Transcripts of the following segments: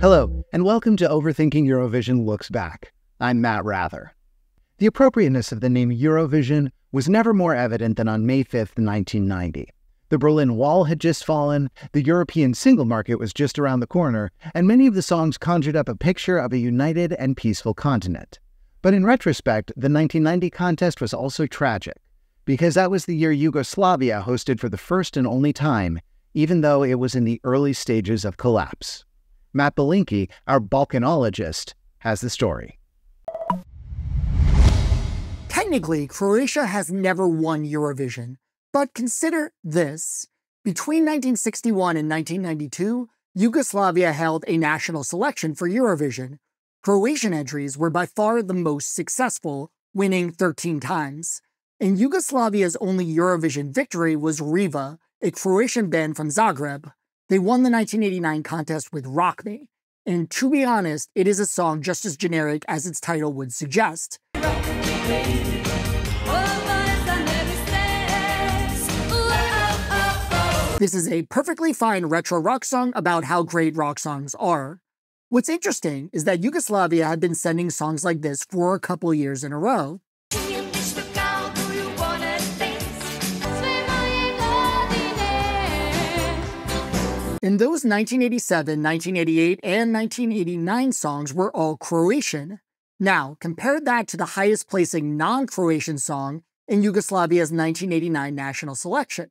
Hello, and welcome to Overthinking Eurovision Looks Back. I'm Matt Rather. The appropriateness of the name Eurovision was never more evident than on May 5th, 1990. The Berlin Wall had just fallen, the European single market was just around the corner, and many of the songs conjured up a picture of a united and peaceful continent. But in retrospect, the 1990 contest was also tragic, because that was the year Yugoslavia hosted for the first and only time, even though it was in the early stages of collapse. Matt Belinkie, our Balkanologist, has the story. Technically, Croatia has never won Eurovision, but consider this. Between 1961 and 1992, Yugoslavia held a national selection for Eurovision. Croatian entries were by far the most successful, winning 13 times. And Yugoslavia's only Eurovision victory was Reva, a Croatian band from Zagreb. They won the 1989 contest with Rock Me, and to be honest, it is a song just as generic as its title would suggest. This is a perfectly fine retro rock song about how great rock songs are. What's interesting is that Yugoslavia had been sending songs like this for a couple years in a row. And those 1987, 1988, and 1989 songs were all Croatian. Now, compare that to the highest placing non-Croatian song in Yugoslavia's 1989 national selection.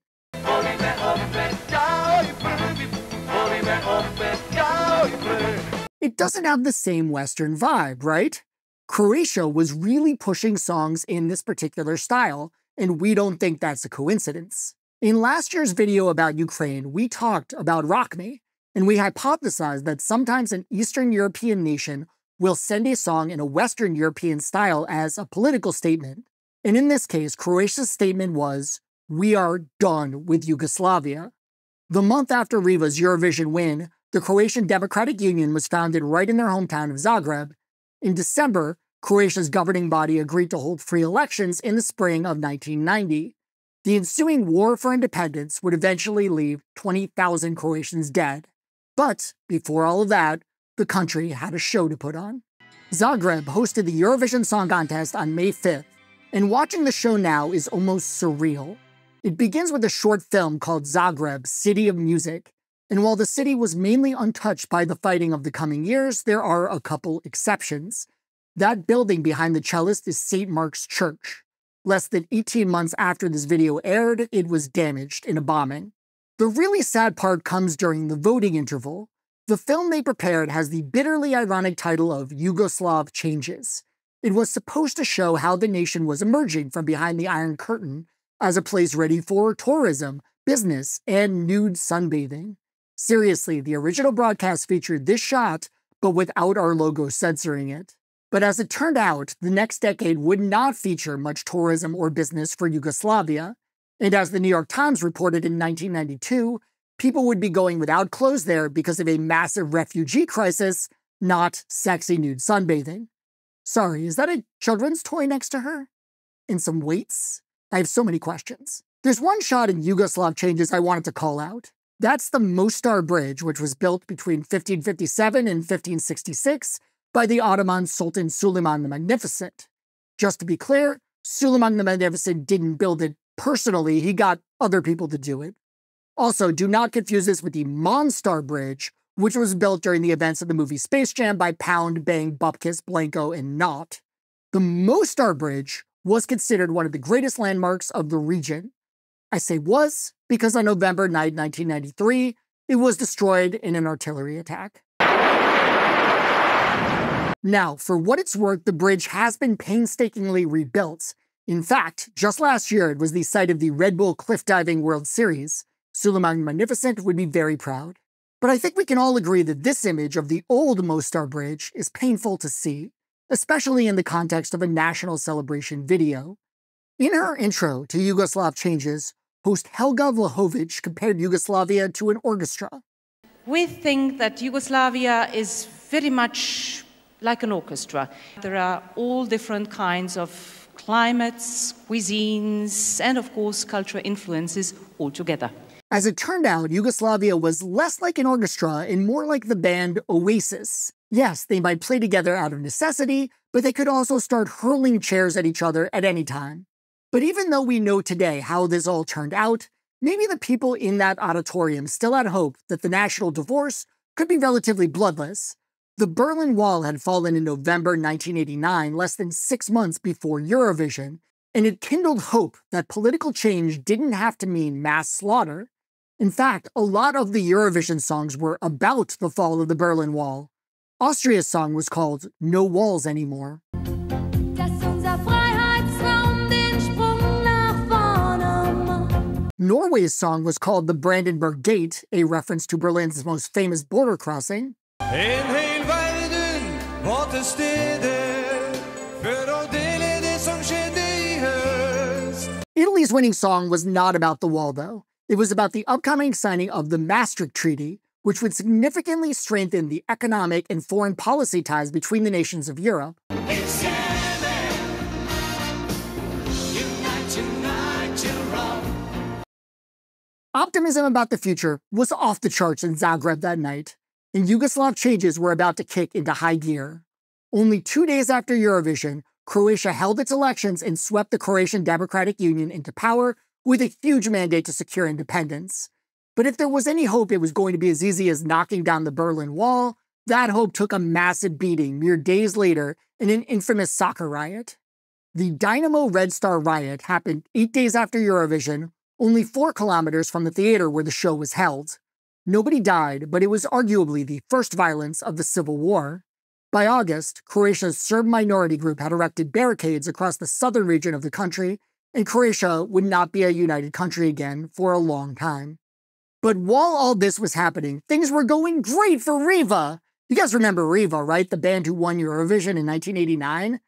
It doesn't have the same Western vibe, right? Croatia was really pushing songs in this particular style, and we don't think that's a coincidence. In last year's video about Ukraine, we talked about Rock Me, and we hypothesized that sometimes an Eastern European nation will send a song in a Western European style as a political statement. And in this case, Croatia's statement was, "We are done with Yugoslavia." The month after Reva's Eurovision win, the Croatian Democratic Union was founded right in their hometown of Zagreb. In December, Croatia's governing body agreed to hold free elections in the spring of 1990. The ensuing war for independence would eventually leave 20,000 Croatians dead. But before all of that, the country had a show to put on. Zagreb hosted the Eurovision Song Contest on May 5th, and watching the show now is almost surreal. It begins with a short film called Zagreb, City of Music, and while the city was mainly untouched by the fighting of the coming years, there are a couple exceptions. That building behind the cellist is St. Mark's Church. Less than 18 months after this video aired, it was damaged in a bombing. The really sad part comes during the voting interval. The film they prepared has the bitterly ironic title of Yugoslavia Changes. It was supposed to show how the nation was emerging from behind the Iron Curtain as a place ready for tourism, business, and nude sunbathing. Seriously, the original broadcast featured this shot, but without our logo censoring it. But as it turned out, the next decade would not feature much tourism or business for Yugoslavia, and as the New York Times reported in 1992, people would be going without clothes there because of a massive refugee crisis, not sexy nude sunbathing. Sorry, is that a children's toy next to her? And some weights? I have so many questions. There's one shot in Yugoslavia Changes I wanted to call out. That's the Mostar Bridge, which was built between 1557 and 1566, by the Ottoman Sultan Suleiman the Magnificent. Just to be clear, Suleiman the Magnificent didn't build it personally, he got other people to do it. Also, do not confuse this with the Mostar Bridge, which was built during the events of the movie Space Jam by Pound, Bang, Bupkis, Blanco, and Knot. The Mostar Bridge was considered one of the greatest landmarks of the region. I say was because on November 9, 1993, it was destroyed in an artillery attack. Now, for what it's worth, the bridge has been painstakingly rebuilt. In fact, just last year, it was the site of the Red Bull Cliff Diving World Series. Suleiman the Magnificent would be very proud. But I think we can all agree that this image of the old Mostar Bridge is painful to see, especially in the context of a national celebration video. In her intro to Yugoslavia Changes, host Helga Vlahovic compared Yugoslavia to an orchestra. We think that Yugoslavia is very much like an orchestra. There are all different kinds of climates, cuisines, and of course cultural influences all together. As it turned out, Yugoslavia was less like an orchestra and more like the band Oasis. Yes, they might play together out of necessity, but they could also start hurling chairs at each other at any time. But even though we know today how this all turned out, maybe the people in that auditorium still had hope that the national divorce could be relatively bloodless. The Berlin Wall had fallen in November 1989, less than 6 months before Eurovision, and it kindled hope that political change didn't have to mean mass slaughter. In fact, a lot of the Eurovision songs were about the fall of the Berlin Wall. Austria's song was called No Walls Anymore. Norway's song was called the Brandenburg Gate, a reference to Berlin's most famous border crossing. Italy's winning song was not about the wall, though. It was about the upcoming signing of the Maastricht Treaty, which would significantly strengthen the economic and foreign policy ties between the nations of Europe. Optimism about the future was off the charts in Zagreb that night, and Yugoslavia Changes were about to kick into high gear. Only 2 days after Eurovision, Croatia held its elections and swept the Croatian Democratic Union into power with a huge mandate to secure independence. But if there was any hope it was going to be as easy as knocking down the Berlin Wall, that hope took a massive beating mere days later in an infamous soccer riot. The Dynamo Red Star riot happened 8 days after Eurovision, only 4 kilometers from the theater where the show was held. Nobody died, but it was arguably the first violence of the Civil War. By August, Croatia's Serb minority group had erected barricades across the southern region of the country, and Croatia would not be a united country again for a long time. But while all this was happening, things were going great for Reva. You guys remember Reva, right? The band who won Eurovision in 1989?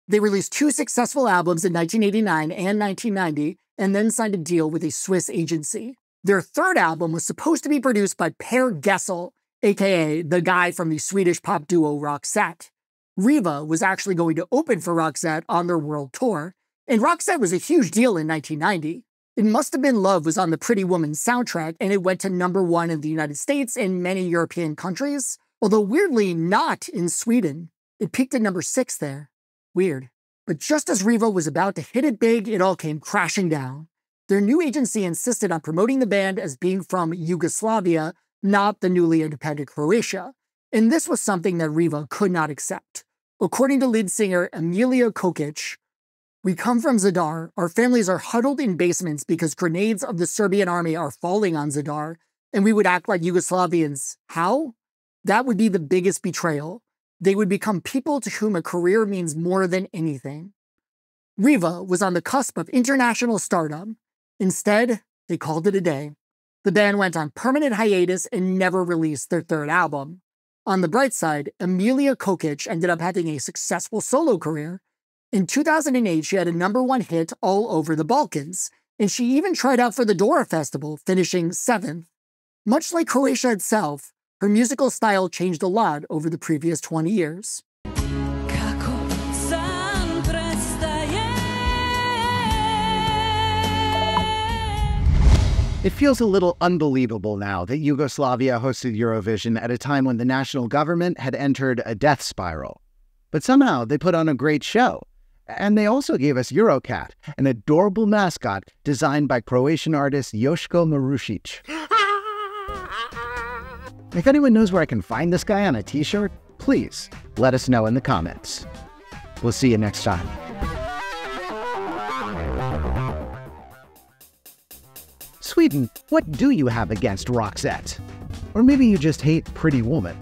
They released 2 successful albums in 1989 and 1990, and then signed a deal with a Swiss agency. Their 3rd album was supposed to be produced by Per Gessle, aka the guy from the Swedish pop duo Roxette. Reva was actually going to open for Roxette on their world tour, and Roxette was a huge deal in 1990. It Must Have Been Love was on the Pretty Woman soundtrack, and it went to #1 in the United States and many European countries, although weirdly not in Sweden. It peaked at #6 there. Weird. But just as Reva was about to hit it big, it all came crashing down. Their new agency insisted on promoting the band as being from Yugoslavia, not the newly independent Croatia, and this was something that Reva could not accept. According to lead singer Emilija Kokic, "We come from Zadar, our families are huddled in basements because grenades of the Serbian army are falling on Zadar, and we would act like Yugoslavians. How? That would be the biggest betrayal. They would become people to whom a career means more than anything." Reva was on the cusp of international stardom. Instead, they called it a day. The band went on permanent hiatus and never released their 3rd album. On the bright side, Emilija Kokic ended up having a successful solo career. In 2008, she had a #1 hit all over the Balkans, and she even tried out for the Dora Festival, finishing 7th. Much like Croatia itself, her musical style changed a lot over the previous 20 years. It feels a little unbelievable now that Yugoslavia hosted Eurovision at a time when the national government had entered a death spiral. But somehow they put on a great show. And they also gave us Eurocat, an adorable mascot designed by Croatian artist Joško Marušić. If anyone knows where I can find this guy on a t-shirt, please let us know in the comments. We'll see you next time. Sweden, what do you have against Roxette? Or maybe you just hate Pretty Woman.